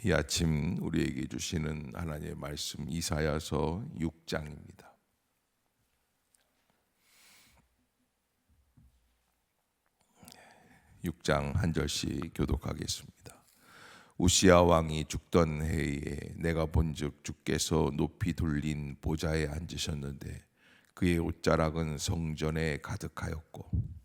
이 아침 우리에게 주시는 하나님의 말씀 이사야서 6장입니다. 6장 한 절씩 교독하겠습니다. 우시야 왕이 죽던 해에 내가 본즉 주께서 높이 돌린 보좌에 앉으셨는데 그의 옷자락은 성전에 가득하였고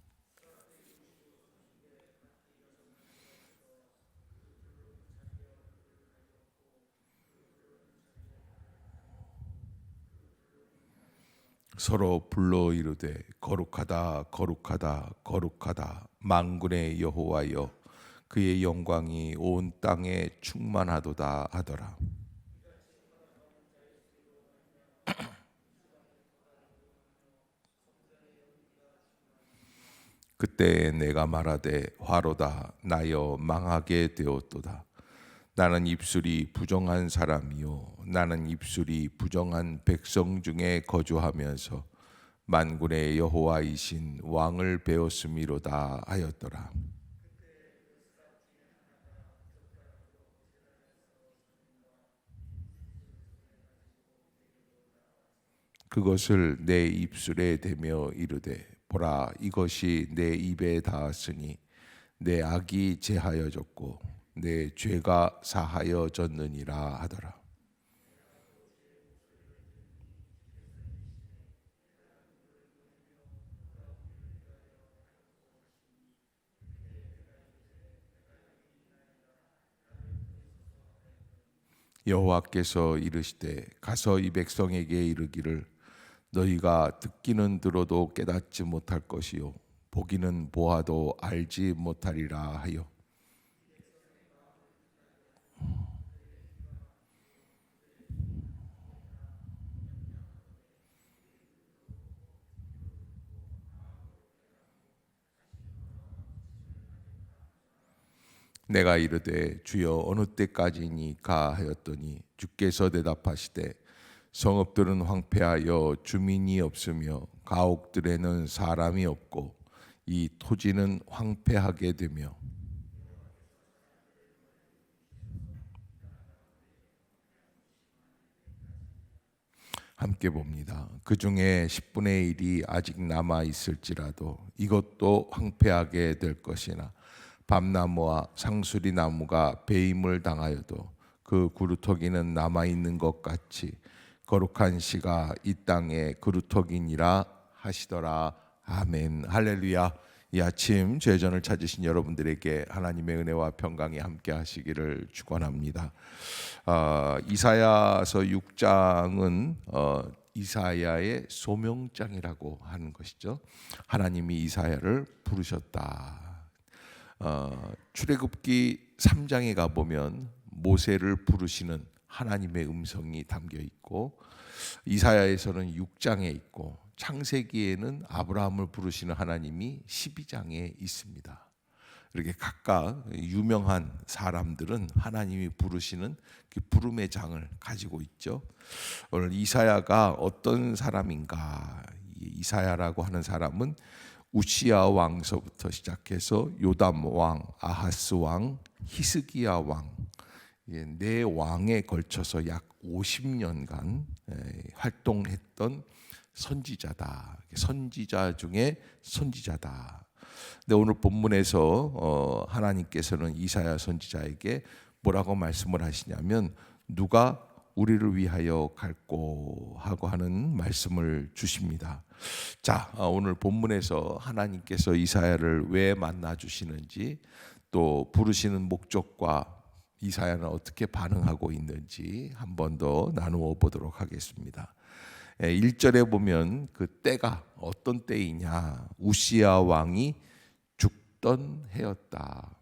서로 불러 이르되 거룩하다 거룩하다 거룩하다 만군의 여호와여 그의 영광이 온 땅에 충만하도다 하더라. 그때 내가 말하되 화로다 나여 망하게 되었도다. 나는 입술이 부정한 사람이요 나는 입술이 부정한 백성 중에 거주하면서 만군의 여호와이신 왕을 배웠음이로다 하였더라. 그것을 내 입술에 대며 이르되 보라 이것이 내 입에 닿았으니 내 악이 제하여졌고 내 죄가 사하여졌느니라 하더라. 여호와께서 이르시되 가서 이 백성에게 이르기를 너희가 듣기는 들어도 깨닫지 못할 것이요 보기는 보아도 알지 못하리라 하여 내가 이르되 주여 어느 때까지니까 하였더니 주께서 대답하시되 성읍들은 황폐하여 주민이 없으며 가옥들에는 사람이 없고 이 토지는 황폐하게 되며 함께 봅니다. 그 중에 10분의 1이 아직 남아 있을지라도 이것도 황폐하게 될 것이나 밤나무와 상수리 나무가 배임을 당하여도 그 그루터기는 남아 있는 것 같이 거룩한 씨가 이 땅에 그루터기니라 하시더라. 아멘. 할렐루야. 이 아침 죄전을 찾으신 여러분들에게 하나님의 은혜와 평강이 함께 하시기를 축원합니다. 이사야서 6장은 이사야의 소명장이라고 하는 것이죠. 하나님이 이사야를 부르셨다. 출애굽기 3장에 가보면 모세를 부르시는 하나님의 음성이 담겨 있고 이사야에서는 6장에 있고 창세기에는 아브라함을 부르시는 하나님이 12장에 있습니다. 이렇게 각각 유명한 사람들은 하나님이 부르시는 그 부름의 장을 가지고 있죠. 오늘 이사야가 어떤 사람인가? 이사야라고 하는 사람은 우시야 왕서부터 시작해서 요담 왕, 아하스 왕, 히스기야 왕 네 왕에 걸쳐서 약 50년간 활동했던 선지자다. 선지자 중에 선지자다. 근데 오늘 본문에서 하나님께서는 이사야 선지자에게 뭐라고 말씀을 하시냐면 누가 우리를 위하여 갈꼬 하고 하는 말씀을 주십니다. 자, 오늘 본문에서 하나님께서 이사야를 왜 만나 주시는지 또 부르시는 목적과 이사야는 어떻게 반응하고 있는지 한 번 더 나누어 보도록 하겠습니다. 1절에 보면 그 때가 어떤 때이냐? 우시야 왕이 죽던 해였다.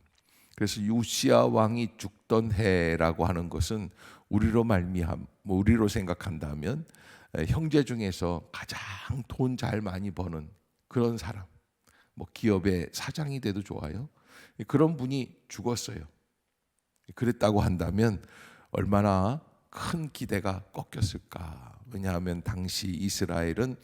그래서 우시야 왕이 죽던 해라고 하는 것은 우리로 생각한다면 형제 중에서 가장 돈 잘 많이 버는 그런 사람, 뭐 기업의 사장이 돼도 좋아요. 그런 분이 죽었어요. 그랬다고 한다면 얼마나 큰 기대가 꺾였을까. 왜냐하면 당시 이스라엘은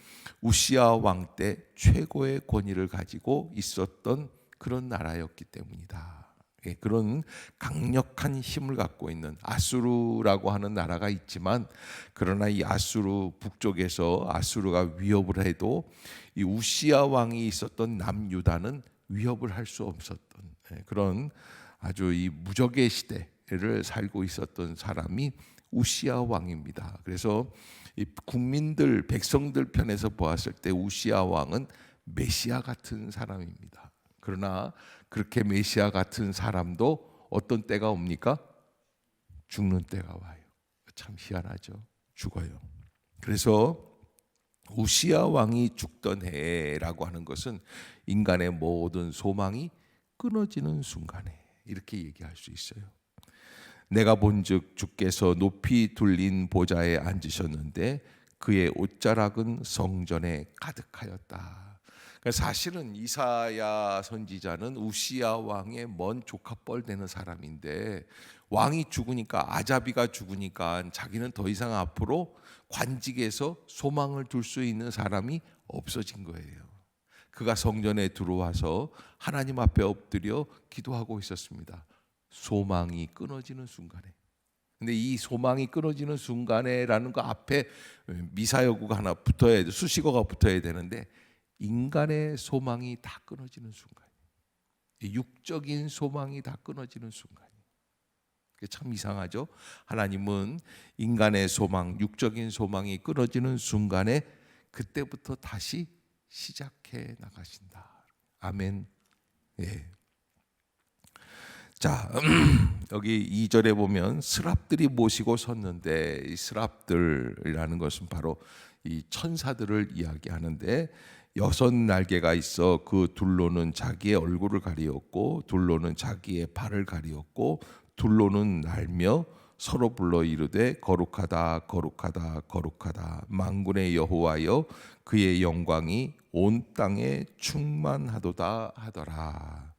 우시야 왕 때 최고의 권위를 가지고 있었던 그런 나라였기 때문이다. 그런 강력한 힘을 갖고 있는 아수르라고 하는 나라가 있지만, 그러나 이 아수르 북쪽에서 아수르가 위협을 해도 이 우시야 왕이 있었던 남유다는 위협을 할 수 없었던 그런 아주 이 무적의 시대를 살고 있었던 사람이 우시야 왕입니다. 그래서 이 국민들 백성들 편에서 보았을 때 우시야 왕은 메시아 같은 사람입니다. 그러나 그렇게 메시아 같은 사람도 어떤 때가 옵니까? 죽는 때가 와요. 참 희한하죠. 죽어요. 그래서 우시야 왕이 죽던 해라고 하는 것은 인간의 모든 소망이 끊어지는 순간에 이렇게 얘기할 수 있어요. 내가 본즉 주께서 높이 둘린 보좌에 앉으셨는데 그의 옷자락은 성전에 가득하였다. 그러니까 사실은 이사야 선지자는 우시야 왕의 먼 조카뻘 되는 사람인데, 왕이 죽으니까, 아자비가 죽으니까 자기는 더 이상 앞으로 관직에서 소망을 둘 수 있는 사람이 없어진 거예요. 그가 성전에 들어와서 하나님 앞에 엎드려 기도하고 있었습니다. 소망이 끊어지는 순간에. 근데 이 소망이 끊어지는 순간에라는 거 앞에 미사여구가 하나 붙어야 돼, 수식어가 붙어야 되는데, 인간의 소망이 다 끊어지는 순간, 육적인 소망이 다 끊어지는 순간. 참 이상하죠. 하나님은 인간의 소망, 육적인 소망이 끊어지는 순간에 그때부터 다시 시작해 나가신다. 아멘. 예. 자, 여기 2절에 보면 스랍들이 모시고 섰는데, 이 스랍들이라는 것은 바로 이 천사들을 이야기하는데, 6날개가 있어 그 둘로는 자기의 얼굴을 가리었고 둘로는 자기의 발을 가리었고 둘로는 날며 서로 불러 이르되 거룩하다 거룩하다 거룩하다 만군의 여호와여 그의 영광이 온 땅에 충만하도다 하더라.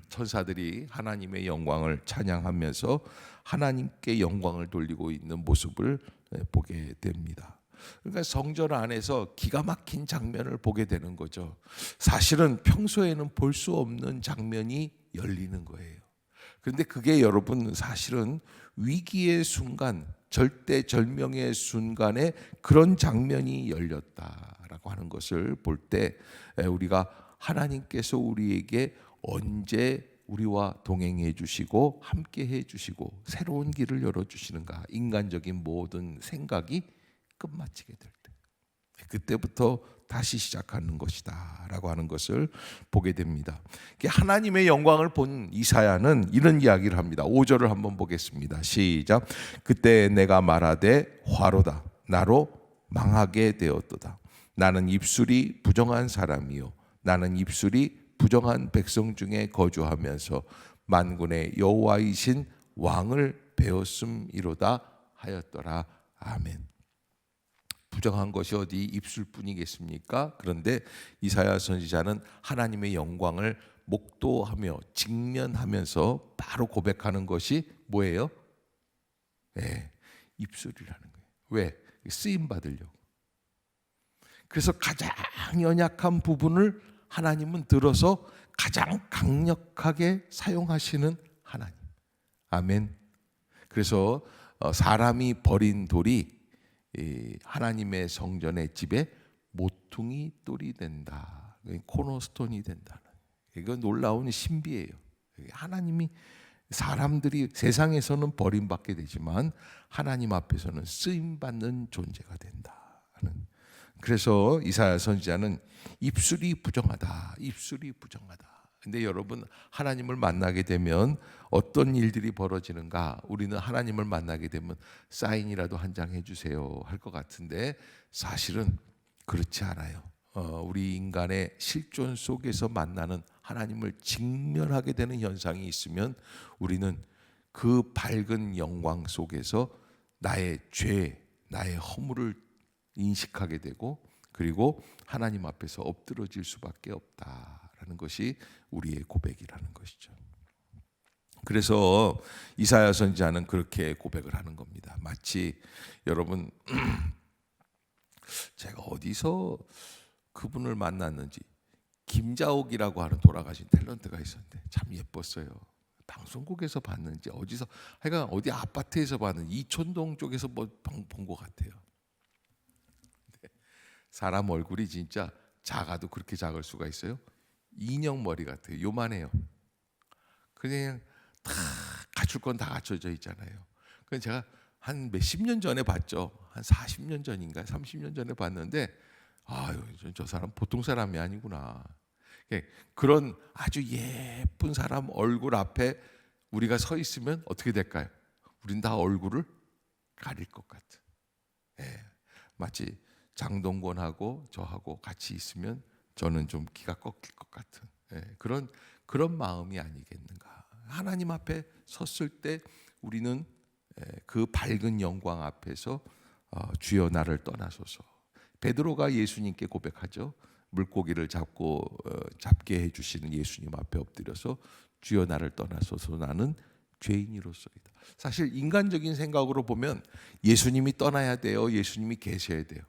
천사들이 하나님의 영광을 찬양하면서 하나님께 영광을 돌리고 있는 모습을 보게 됩니다. 그러니까 성전 안에서 기가 막힌 장면을 보게 되는 거죠. 사실은 평소에는 볼 수 없는 장면이 열리는 거예요. 그런데 그게 여러분 사실은 위기의 순간, 절대절명의 순간에 그런 장면이 열렸다라고 하는 것을 볼 때 우리가 하나님께서 우리에게 언제 우리와 동행해 주시고 함께 해 주시고 새로운 길을 열어 주시는가, 인간적인 모든 생각이 끝마치게 될 때, 그때부터 다시 시작하는 것이다 라고 하는 것을 보게 됩니다. 하나님의 영광을 본 이사야는 이런 이야기를 합니다. 5절을 한번 보겠습니다. 시작. 그때 내가 말하되 화로다 나로 망하게 되었도다. 나는 입술이 부정한 사람이요 나는 입술이 부정한 백성 중에 거주하면서 만군의 여호와이신 왕을 배웠음이로다 하였더라. 아멘. 부정한 것이 어디 입술뿐이겠습니까? 그런데 이사야 선지자는 하나님의 영광을 목도하며 직면하면서 바로 고백하는 것이 뭐예요? 네, 입술이라는 거예요. 왜? 쓰임 받으려고. 그래서 가장 연약한 부분을 하나님은 들어서 가장 강력하게 사용하시는 하나님. 아멘. 그래서 사람이 버린 돌이 하나님의 성전의 집에 모퉁이 돌이 된다. 코너스톤이 된다는. 이건 놀라운 신비예요. 하나님이, 사람들이 세상에서는 버림받게 되지만 하나님 앞에서는 쓰임받는 존재가 된다는. 그래서 이사야 선지자는 입술이 부정하다, 입술이 부정하다. 근데 여러분, 하나님을 만나게 되면 어떤 일들이 벌어지는가? 우리는 하나님을 만나게 되면 사인이라도 한 장 해주세요 할 것 같은데 사실은 그렇지 않아요. 우리 인간의 실존 속에서 만나는 하나님을 직면하게 되는 현상이 있으면 우리는 그 밝은 영광 속에서 나의 죄, 나의 허물을 인식하게 되고, 그리고 하나님 앞에서 엎드러질 수밖에 없다라는 것이 우리의 고백이라는 것이죠. 그래서 이사야 선지자는 그렇게 고백을 하는 겁니다. 마치 여러분, 제가 어디서 그분을 만났는지, 김자옥이라고 하는 돌아가신 탤런트가 있었는데 참 예뻤어요. 방송국에서 봤는지 어디서 하여간 어디 아파트에서 봤는지 이촌동 쪽에서 뭐 본 것 같아요. 사람 얼굴이 진짜 작아도 그렇게 작을 수가 있어요? 인형 머리 같아요. 요만해요. 그냥 다 갖출 건 다 갖춰져 있잖아요. 그래서 제가 한 몇십 년 전에 봤죠. 한 40년 전인가 30년 전에 봤는데 아유, 저 사람 보통 사람이 아니구나. 그런 아주 예쁜 사람 얼굴 앞에 우리가 서 있으면 어떻게 될까요? 우린 다 얼굴을 가릴 것 같은. 예, 마치 장동건하고 저하고 같이 있으면 저는 좀 기가 꺾일 것 같은 그런 마음이 아니겠는가. 하나님 앞에 섰을 때 우리는 그 밝은 영광 앞에서 주여 나를 떠나소서. 베드로가 예수님께 고백하죠. 물고기를 잡게 해주시는 예수님 앞에 엎드려서 주여 나를 떠나소서 나는 죄인이로소이다. 사실 인간적인 생각으로 보면 예수님이 떠나야 돼요. 예수님이 계셔야 돼요.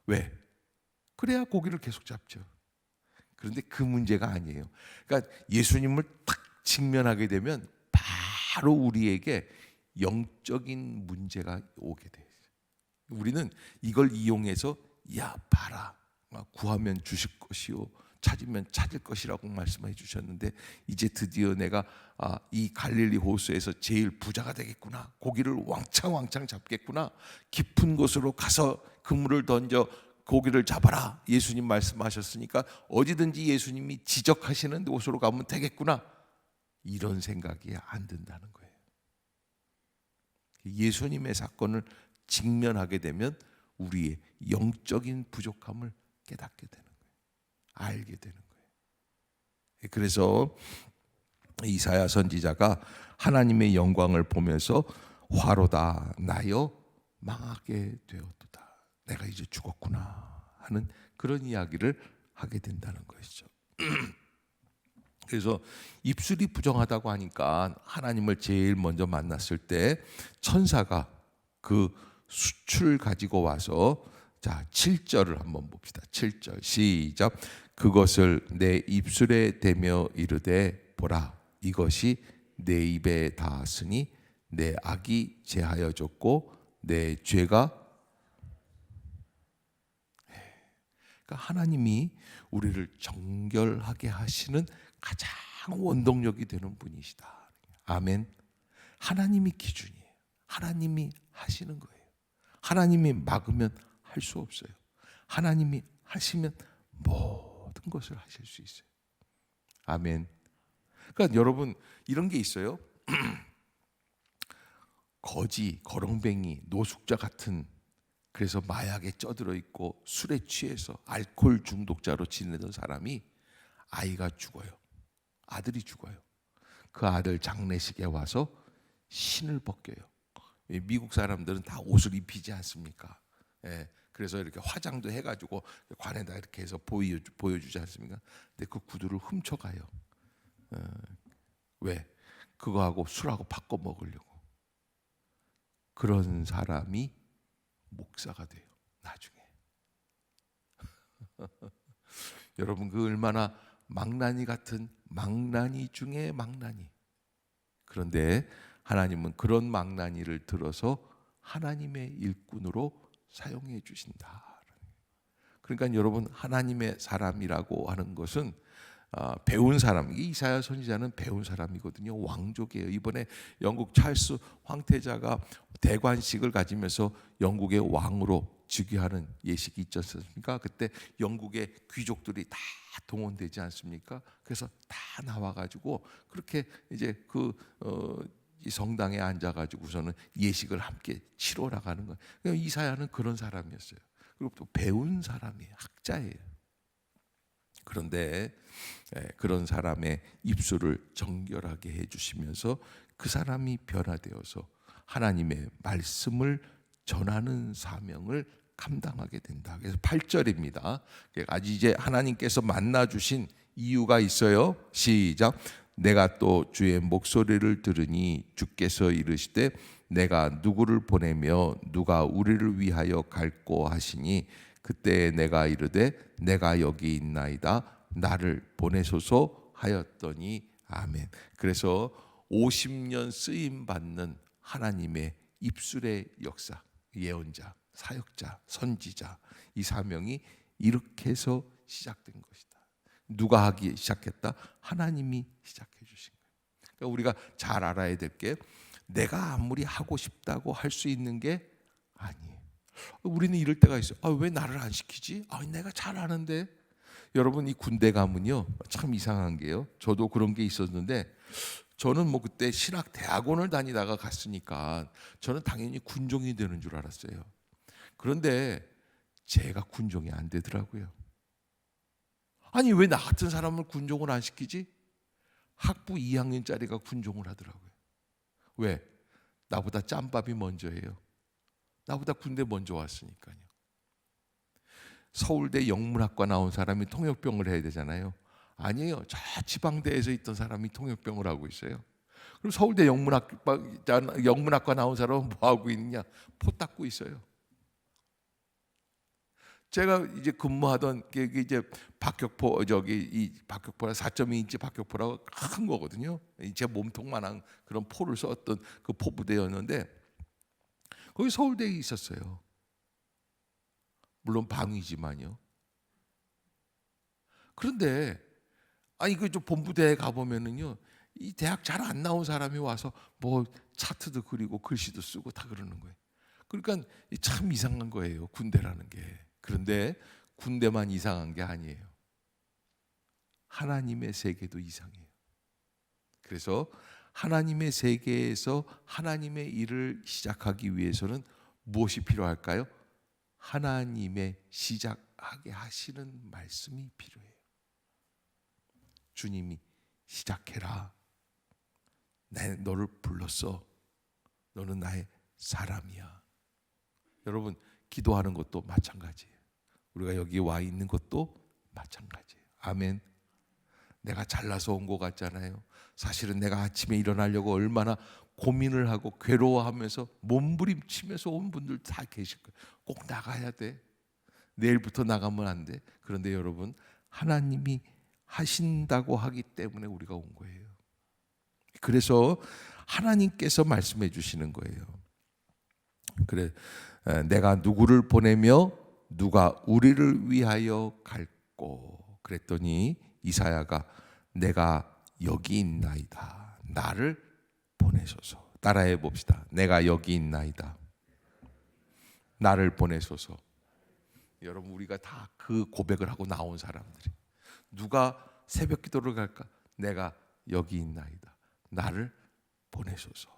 왜? 그래야 고기를 계속 잡죠. 그런데 그 문제가 아니에요. 그러니까 예수님을 딱 직면하게 되면 바로 우리에게 영적인 문제가 오게 돼요. 우리는 이걸 이용해서 야 봐라, 구하면 주실 것이요 찾으면 찾을 것이라고 말씀해 주셨는데 이제 드디어 내가 이 갈릴리 호수에서 제일 부자가 되겠구나. 고기를 왕창 잡겠구나. 깊은 곳으로 가서 그물을 던져 고기를 잡아라. 예수님 말씀하셨으니까 어디든지 예수님이 지적하시는 곳으로 가면 되겠구나. 이런 생각이 안 든다는 거예요. 예수님의 사건을 직면하게 되면 우리의 영적인 부족함을 깨닫게 되는 거예요. 알게 되는 거예요. 그래서 이사야 선지자가 하나님의 영광을 보면서 화로다 나여 망하게 되었도다. 내가 이제 죽었구나 하는 그런 이야기를 하게 된다는 것이죠. 그래서 입술이 부정하다고 하니까 하나님을 제일 먼저 만났을 때 천사가 그 숯을 가지고 와서 자 7절을 한번 봅시다. 7절 시작. 그것을 내 입술에 대며 이르되 보라 이것이 내 입에 닿았으니 내 악이 제하여졌고 내 죄가. 그러니까 하나님이 우리를 정결하게 하시는 가장 원동력이 되는 분이시다. 아멘. 하나님이 기준이에요. 하나님이 하시는 거예요. 하나님이 막으면 할 수 없어요. 하나님이 하시면 모든 것을 하실 수 있어요. 아멘. 그러니까 여러분 이런 게 있어요. 거지, 거렁뱅이, 노숙자 같은 그래서 마약에 쪄들어 있고 술에 취해서 알코올 중독자로 지내던 사람이 아이가 죽어요. 아들이 죽어요. 그 아들 장례식에 와서 신을 벗겨요. 미국 사람들은 다 옷을 입히지 않습니까? 그래서 이렇게 화장도 해가지고 관에다 이렇게 해서 보여주지 않습니까? 근데 그 구두를 훔쳐가요. 왜? 그거하고 술하고 바꿔 먹으려고. 그런 사람이 목사가 돼요. 나중에. 여러분 그 얼마나 망나니 같은 망나니 중에 망나니. 그런데 하나님은 그런 망나니를 들어서 하나님의 일꾼으로 사용해 주신다. 그러니까 여러분 하나님의 사람이라고 하는 것은 배운 사람. 이사야 선지자는 배운 사람이거든요. 왕족이에요. 이번에 영국 찰스 황태자가 대관식을 가지면서 영국의 왕으로 즉위하는 예식이 있지 않습니까? 그때 영국의 귀족들이 다 동원되지 않습니까? 그래서 다 나와가지고 그렇게 이제 이 성당에 앉아가지고서는 예식을 함께 치러 나가는 거예요. 그러니까 이사야는 그런 사람이었어요. 그리고 또 배운 사람이에요. 학자예요. 그런데 그런 사람의 입술을 정결하게 해주시면서 그 사람이 변화되어서 하나님의 말씀을 전하는 사명을 감당하게 된다. 그래서 8절입니다. 아주 이제 하나님께서 만나주신 이유가 있어요. 시작. 내가 또 주의 목소리를 들으니 주께서 이르시되 내가 누구를 보내며 누가 우리를 위하여 갈꼬 하시니 그때 내가 이르되 내가 여기 있나이다 나를 보내소서 하였더니 아멘. 그래서 50년 쓰임 받는 하나님의 입술의 역사, 예언자, 사역자, 선지자, 이 사명이 이렇게 해서 시작된 것이다. 누가 하기 시작했다? 하나님이 시작해 주신 거예요. 그러니까 우리가 잘 알아야 될 게, 내가 아무리 하고 싶다고 할 수 있는 게 아니에요. 우리는 이럴 때가 있어요. 왜 나를 안 시키지? 내가 잘 아는데. 여러분, 이 군대 가면요 참 이상한 게요, 저도 그런 게 있었는데, 저는 뭐 그때 신학 대학원을 다니다가 갔으니까 저는 당연히 군종이 되는 줄 알았어요. 그런데 제가 군종이 안 되더라고요. 아니, 왜 나 같은 사람을 군종을 안 시키지? 학부 2학년짜리가 군종을 하더라고요. 왜? 나보다 짬밥이 먼저예요. 나보다 군대 먼저 왔으니까요. 서울대 영문학과 나온 사람이 통역병을 해야 되잖아요. 아니에요. 저 지방대에서 있던 사람이 통역병을 하고 있어요. 그럼 서울대 영문학과 나온 사람은 뭐 하고 있느냐? 포 닦고 있어요. 제가 이제 근무하던 게 이제 박격포, 이 박격포라 4.2인치 박격포라고 큰 거거든요. 제 몸통만한 그런 포를 썼던 그 포부대였는데, 거기 서울대에 있었어요. 물론 방위지만요. 그런데 그 좀 본부대에 가 보면은요, 이 대학 잘 안 나온 사람이 와서 뭐 차트도 그리고 글씨도 쓰고 다 그러는 거예요. 그러니까 참 이상한 거예요, 군대라는 게. 그런데 군대만 이상한 게 아니에요. 하나님의 세계도 이상해요. 그래서 하나님의 세계에서 하나님의 일을 시작하기 위해서는 무엇이 필요할까요? 하나님의 시작하게 하시는 말씀이 필요해요. 주님이 시작해라. 너를 불렀어. 너는 나의 사람이야. 여러분, 기도하는 것도 마찬가지예요. 우리가 여기 와 있는 것도 마찬가지예요. 아멘. 내가 잘나서 온 것 같잖아요. 사실은 내가 아침에 일어나려고 얼마나 고민을 하고 괴로워하면서 몸부림치면서 온 분들 다 계실 거예요. 꼭 나가야 돼. 내일부터 나가면 안 돼. 그런데 여러분, 하나님이 하신다고 하기 때문에 우리가 온 거예요. 그래서 하나님께서 말씀해 주시는 거예요. 그래, 내가 누구를 보내며 누가 우리를 위하여 갈꼬. 그랬더니 이사야가 내가 여기 있나이다. 나를 보내소서. 따라해 봅시다. 내가 여기 있나이다. 나를 보내소서. 여러분, 우리가 다 그 고백을 하고 나온 사람들이, 누가 새벽 기도를 갈까? 내가 여기 있나이다. 나를 보내소서.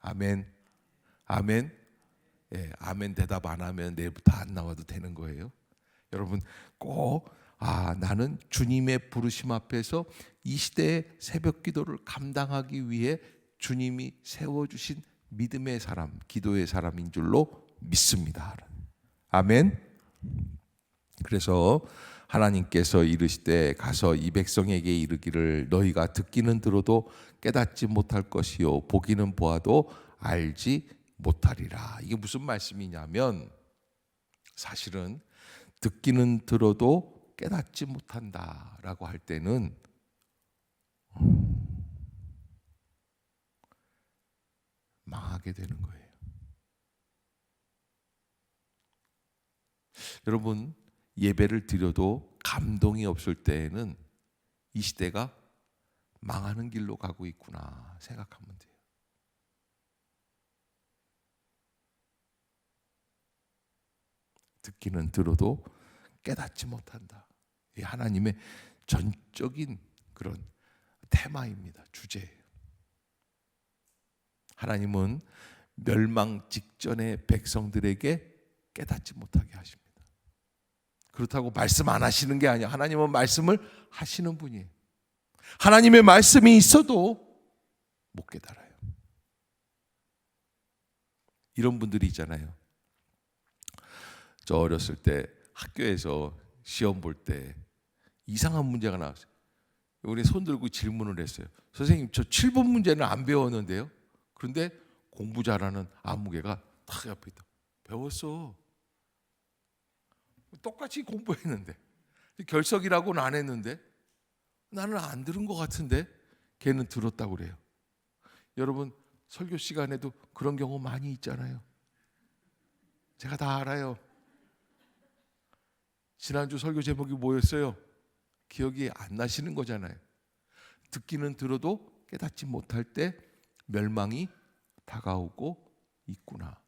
아멘. 아멘. 예, 아멘 대답 안 하면 내일부터 안 나와도 되는 거예요. 여러분, 꼭 나는 주님의 부르심 앞에서 이 시대의 새벽 기도를 감당하기 위해 주님이 세워주신 믿음의 사람, 기도의 사람인 줄로 믿습니다. 아멘. 그래서 하나님께서 이르시되 가서 이 백성에게 이르기를 너희가 듣기는 들어도 깨닫지 못할 것이요 보기는 보아도 알지 못하리라. 이게 무슨 말씀이냐면, 사실은 듣기는 들어도 깨닫지 못한다라고 할 때는 망하게 되는 거예요. 여러분, 예배를 드려도 감동이 없을 때에는 이 시대가 망하는 길로 가고 있구나 생각하면 돼요. 듣기는 들어도 깨닫지 못한다. 이 하나님의 전적인 그런 테마입니다. 주제예요. 하나님은 멸망 직전의 백성들에게 깨닫지 못하게 하십니다. 그렇다고 말씀 안 하시는 게 아니야. 하나님은 말씀을 하시는 분이에요. 하나님의 말씀이 있어도 못 깨달아요. 이런 분들이 있잖아요. 저 어렸을 때 학교에서 시험 볼 때 이상한 문제가 나왔어요. 우리 손 들고 질문을 했어요. 선생님, 저 7번 문제는 안 배웠는데요. 그런데 공부 잘하는 아무개가 딱 옆에 있다. 배웠어. 똑같이 공부했는데, 결석이라고는 안 했는데 나는 안 들은 것 같은데 걔는 들었다고 그래요. 여러분 설교 시간에도 그런 경우 많이 있잖아요. 제가 다 알아요. 지난주 설교 제목이 뭐였어요? 기억이 안 나시는 거잖아요. 듣기는 들어도 깨닫지 못할 때 멸망이 다가오고 있구나.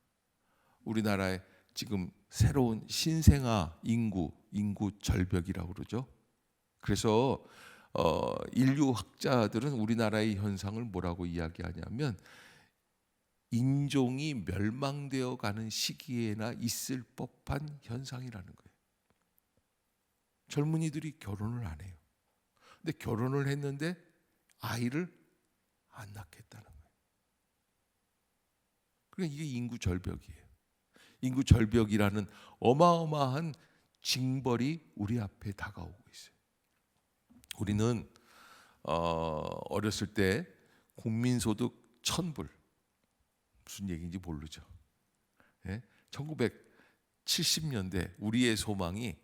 우리나라에 지금 새로운 신생아 인구 절벽이라고 그러죠. 그래서 인류학자들은 우리나라의 현상을 뭐라고 이야기하냐면 인종이 멸망되어 가는 시기에나 있을 법한 현상이라는 거예요. 젊은이들이 결혼을 안 해요. 근데 결혼을 했는데 아이를 안 낳겠다는 거예요. 그러니까 이게 인구 절벽이에요. 인구 절벽이라는 어마어마한 징벌이 우리 앞에 다가오고 있어요. 우리는 어렸을 때 국민소득 1,000불 무슨 얘기인지 모르죠. 예? 1970년대 우리의 소망이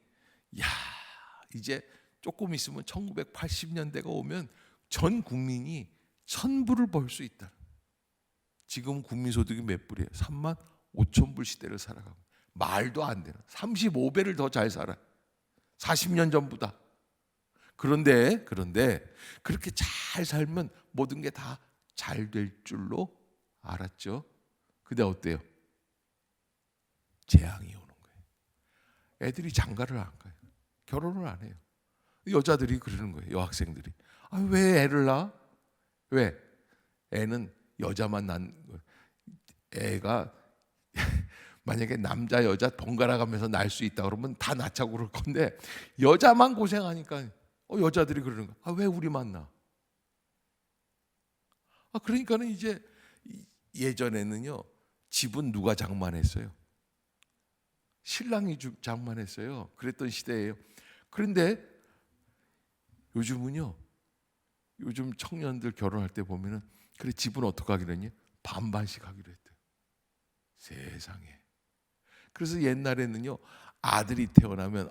이제 조금 있으면 1980년대가 오면 전 국민이 1,000불을 벌 수 있다. 지금 국민소득이 몇 불이에요? 3만 5천 불 시대를 살아가고 말도 안 되는 35배를 더 잘 살아. 40년 전보다. 그런데 그렇게 잘 살면 모든 게 다 잘 될 줄로 알았죠. 근데 어때요? 재앙이 오는 거예요. 애들이 장가를 안 가요. 결혼을 안 해요. 여자들이 그러는 거예요. 여학생들이. 왜 애를 낳아? 왜? 애는 여자만 낳는 거예요. 애가 만약에 남자 여자 번갈아 가면서 낳을 수 있다 그러면 다 낳자고 그럴 건데 여자만 고생하니까 여자들이 그러는 거야. 왜 우리만 낳아? 그러니까는 이제 예전에는요 집은 누가 장만했어요? 신랑이 장만했어요. 그랬던 시대예요. 그런데 요즘은요, 요즘 청년들 결혼할 때 보면은 그래 집은 어떻게 하기로 했니? 반반씩 하기로 했대요. 세상에. 그래서 옛날에는요 아들이 태어나면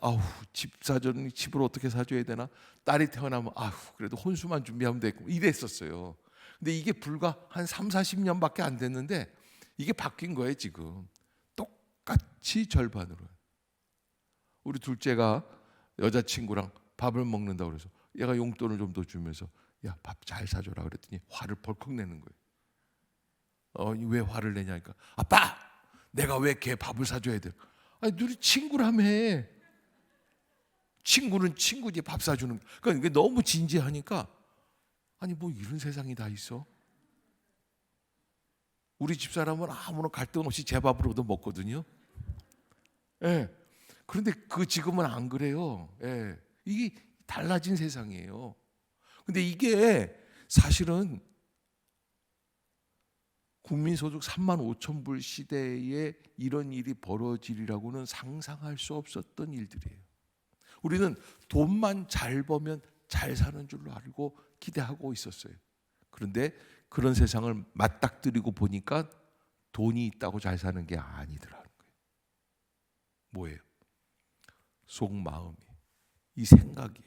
집 사줬니? 집을 어떻게 사줘야 되나? 딸이 태어나면 그래도 혼수만 준비하면 되고 이랬었어요. 근데 이게 불과 한 3, 40년밖에 안 됐는데 이게 바뀐 거예요 지금. 똑같이 절반으로. 우리 둘째가 여자친구랑 밥을 먹는다고 그래서 얘가 용돈을 좀 더 주면서 야, 밥 잘 사줘라 그랬더니 화를 벌컥 내는 거예요. 왜 화를 내냐니까 아빠 내가 왜 걔 밥을 사줘야 돼? 둘이 친구라며. 친구는 친구지 밥 사주는. 그러니까 이게 너무 진지하니까 뭐 이런 세상이 다 있어. 우리 집사람은 아무런 갈등 없이 제 밥으로 얻어 먹거든요. 예. 그런데 지금은 안 그래요. 예. 이게 달라진 세상이에요. 근데 이게 사실은 국민소득 3만 5천 불 시대에 이런 일이 벌어지리라고는 상상할 수 없었던 일들이에요. 우리는 돈만 잘 벌면 잘 사는 줄로 알고 기대하고 있었어요. 그런데 그런 세상을 맞닥뜨리고 보니까 돈이 있다고 잘 사는 게 아니더라는 거예요. 뭐예요? 속마음이, 이 생각이.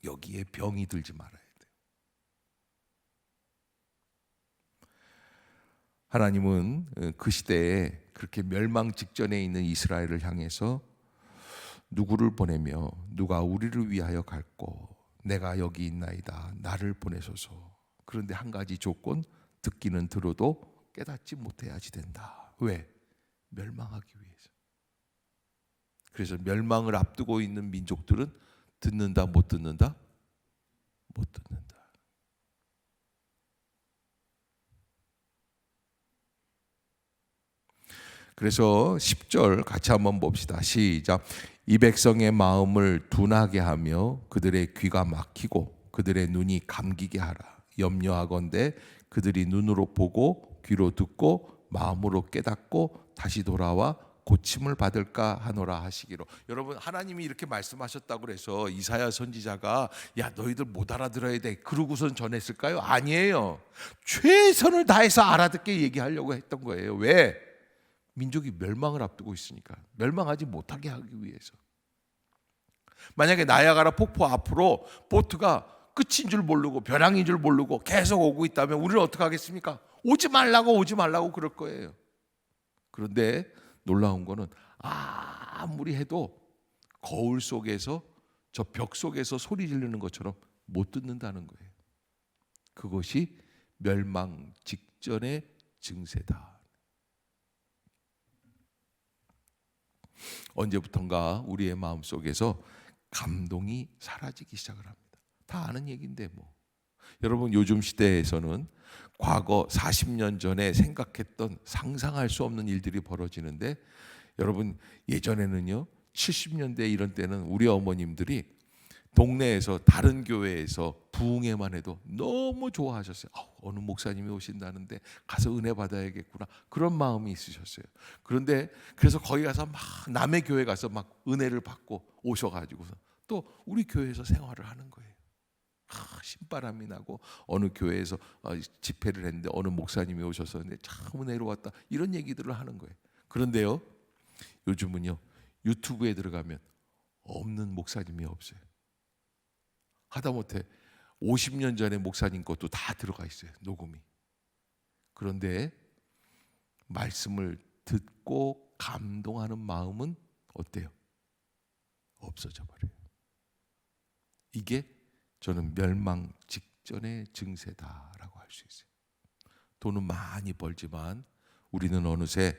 여기에 병이 들지 말아야 돼요. 하나님은 그 시대에 그렇게 멸망 직전에 있는 이스라엘을 향해서 누구를 보내며 누가 우리를 위하여 갈꼬 내가 여기 있나이다 나를 보내소서. 그런데 한 가지 조건, 듣기는 들어도 깨닫지 못해야지 된다. 왜? 멸망하기 위해서. 그래서 멸망을 앞두고 있는 민족들은 듣는다 못 듣는다? 못 듣는다. 그래서 10절 같이 한번 봅시다. 시작. 이 백성의 마음을 둔하게 하며 그들의 귀가 막히고 그들의 눈이 감기게 하라. 염려하건대 그들이 눈으로 보고 귀로 듣고 마음으로 깨닫고 다시 돌아와 고침을 받을까 하노라 하시기로. 여러분 하나님이 이렇게 말씀하셨다고 그래서 이사야 선지자가 야 너희들 못 알아들어야 돼 그러고선 전했을까요? 아니에요. 최선을 다해서 알아듣게 얘기하려고 했던 거예요. 왜? 민족이 멸망을 앞두고 있으니까. 멸망하지 못하게 하기 위해서. 만약에 나야가라 폭포 앞으로 보트가 끝인 줄 모르고 벼랑인 줄 모르고 계속 오고 있다면 우리는 어떻게 하겠습니까? 오지 말라고 그럴 거예요. 그런데 놀라운 거는 아무리 해도 거울 속에서 저 벽 속에서 소리 지르는 것처럼 못 듣는다는 거예요. 그것이 멸망 직전의 증세다. 언제부턴가 우리의 마음속에서 감동이 사라지기 시작을 합니다. 다 아는 얘기인데 뭐. 여러분, 요즘 시대에서는 과거 40년 전에 생각했던 상상할 수 없는 일들이 벌어지는데, 여러분, 예전에는요 70년대 이런 때는 우리 어머님들이 동네에서 다른 교회에서 부흥회만 해도 너무 좋아하셨어요. 어느 목사님이 오신다는데 가서 은혜 받아야겠구나, 그런 마음이 있으셨어요. 그런데 그래서 거기 가서 막 남의 교회 가서 막 은혜를 받고 오셔가지고서 또 우리 교회에서 생활을 하는 거예요. 신바람이 나고 어느 교회에서 집회를 했는데 어느 목사님이 오셨었는데 참 은혜로웠다, 이런 얘기들을 하는 거예요. 그런데요, 요즘은요 유튜브에 들어가면 없는 목사님이 없어요. 하다못해 50년 전에 목사님 것도 다 들어가 있어요, 녹음이. 그런데 말씀을 듣고 감동하는 마음은 어때요? 없어져 버려요. 이게 저는 멸망 직전의 증세다라고 할 수 있어요. 돈은 많이 벌지만 우리는 어느새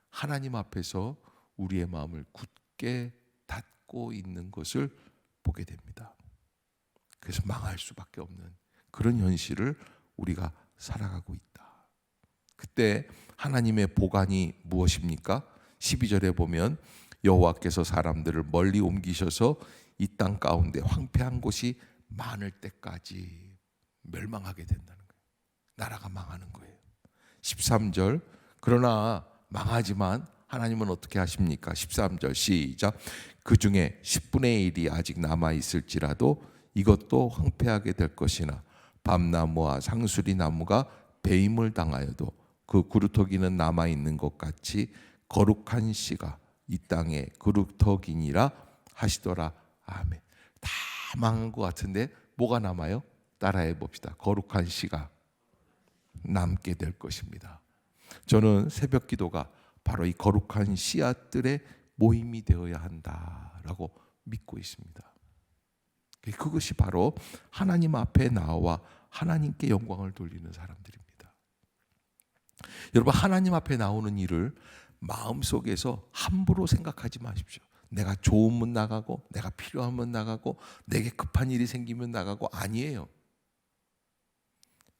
하나님 앞에서 우리의 마음을 굳게 닫고 있는 것을 보게 됩니다. 그래서 망할 수밖에 없는 그런 현실을 우리가 살아가고 있다. 그때 하나님의 보관이 무엇입니까? 12절에 보면 여호와께서 사람들을 멀리 옮기셔서 이 땅 가운데 황폐한 곳이 많을 때까지 멸망하게 된다는 거예요. 나라가 망하는 거예요. 13절, 그러나 망하지만 하나님은 어떻게 하십니까? 13절 시작. 그 중에 10분의 1이 아직 남아있을지라도 이것도 황폐하게 될 것이나 밤나무와 상수리 나무가 배임을 당하여도 그 구루터기는 남아있는 것 같이 거룩한 씨가 이 땅에 구루터기니라 하시더라. 아멘. 다 망한 것 같은데 뭐가 남아요? 따라해 봅시다. 거룩한 씨가 남게 될 것입니다. 저는 새벽 기도가 바로 이 거룩한 씨앗들의 모임이 되어야 한다라고 믿고 있습니다. 그것이 바로 하나님 앞에 나와 하나님께 영광을 돌리는 사람들입니다. 여러분, 하나님 앞에 나오는 일을 마음속에서 함부로 생각하지 마십시오. 내가 좋으면 나가고 내가 필요하면 나가고 내게 급한 일이 생기면 나가고, 아니에요.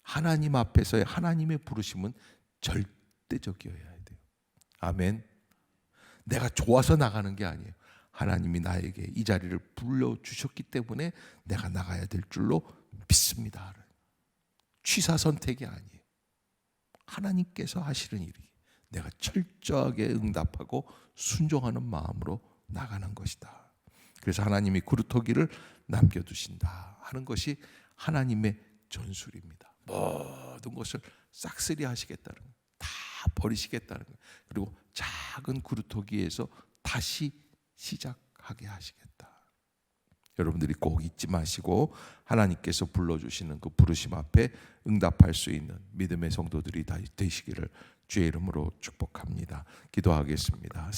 하나님 앞에서의 하나님의 부르심은 절대적이어야 돼요. 아멘. 내가 좋아서 나가는 게 아니에요. 하나님이 나에게 이 자리를 불러주셨기 때문에 내가 나가야 될 줄로 믿습니다. 취사 선택이 아니에요. 하나님께서 하시는 일이 내가 철저하게 응답하고 순종하는 마음으로 나가는 것이다. 그래서 하나님이 구루터기를 남겨두신다 하는 것이 하나님의 전술입니다. 모든 것을 싹쓸이 하시겠다는 거예요. 다 버리시겠다는 거예요. 그리고 작은 구루터기에서 다시 시작하게 하시겠다. 여러분들이 꼭 잊지 마시고 하나님께서 불러주시는 그 부르심 앞에 응답할 수 있는 믿음의 성도들이 다 되시기를 주의 이름으로 축복합니다. 기도하겠습니다.